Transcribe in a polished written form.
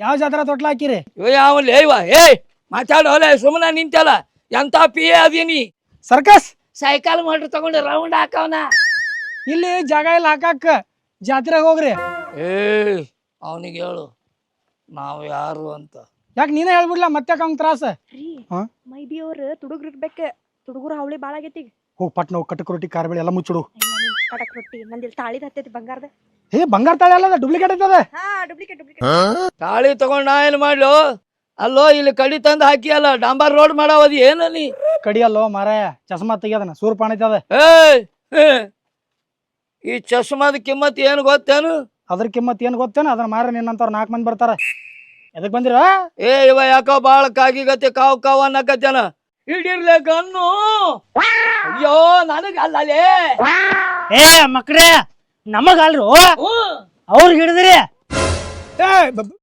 ಯಾವ ಜಾತ್ರಾ ತೊಟ್ಲ ಹಾಕಿರಿ? ಇವ ಯಾವ ಇವ ಮಾತಾಡೋಲ್ಲ ಸುಮ್ಮನೆ ನಿಂತಲ್ಲ ಎಂತ ಪಿ ಎ ಅದೀನಿ ಸರ್ಕಸ್ ಸೈಕಲ್ ಮೋಟ್ರ್ ತಗೊಂಡು ರೌಂಡ್ ಹಾಕವನ ಇಲ್ಲಿ ಜಾಗ ಇಲ್ಲ ಹಾಕಾಕ, ಜಾತ್ರೆಗೆ ಹೋಗ್ರಿ. ಅವನಿಗೆ ಹೇಳು ನಾವು ಯಾರು ಅಂತ. ಯಾಕೆ ನೀನೇ ಹೇಳ್ಬಿಡ್ಲ ಮತ್ತೆ ಅವ್ನ ತ್ರಾಸ. ಮೈ ಬಿ ಅವ್ರ ತುಡುಗ್ರು ಇರ್ಬೇಕ, ತುಡುಗರು ಹವಳಿ ಬಾಳ ಆಗೈತಿ. ಹೋಗ್ ಪಟ್ನ ಹೋಗಿ ಕಟಕ್ ರೊಟ್ಟಿ ಕಾರ್ಬೇಳೆ ಎಲ್ಲ ಮುಚ್ಚಿಡು. ಕಟಕ್ ರೊಟ್ಟಿ ನಂದಿಲ್ ತಾಳಿದ ಹತ್ತೈತಿ ಬಂಗಾರದ. ಬಂಗಾರ ತಾಳೆ ಅಲ್ಲ, ಡೂಪ್ಲಿಕೇಟ್ ಐತದ. ಡುಪ್ಲಿಕೇಟ್ ತಾಳಿ ತಗೊಂಡ್ ನಾ ಏನ್ ಮಾಡ್ಲು? ಅಲ್ಲೋ ಇಲ್ಲಿ ಕಡಿ ತಂದು ಹಾಕಿ ಅಲ್ಲ ಡಾಂಬರ್ ರೋಡ್ ಮಾಡಾವದಿ ಏನಲ್ಲಿ ಕಡಿಯಲ್ಲೋ ಮಾರಾಯ, ಚಸ್ಮಾ ತೆಗಿಯೋದನ ಸೂರ್ಪಾಣ ಐತದ. ಈ ಚಶ್ಮಾದ ಕಿಮ್ಮತ್ ಏನು ಗೊತ್ತೇನು? ಅದ್ರ ಕಿಮ್ಮತ್ ಏನ್ ಗೊತ್ತೇನ? ಅದನ್ನ ಮಾರ ನಿನ್ನಂತವ್ರ 4 ಮಂದಿ ಬರ್ತಾರ. ಎದಕ್ ಬಂದಿರ? ಇವ ಯಾಕೋ ಬಾಳ ಕಾಗಿಗತ್ತೆ ಕಾವ್ ಕಾವ್ ಅನ್ನಕತ್ತೇನ. ಹಿಡಿರ್ಲೆ ಗನ್ನು. ಅಯ್ಯೋ ನನಗಲ್ಲೇ ಮಕ್ರೇ, ನಮಗಲ್ರು ಅವ್ರಿಗೆ ಹಿಡಿದ್ರಿ.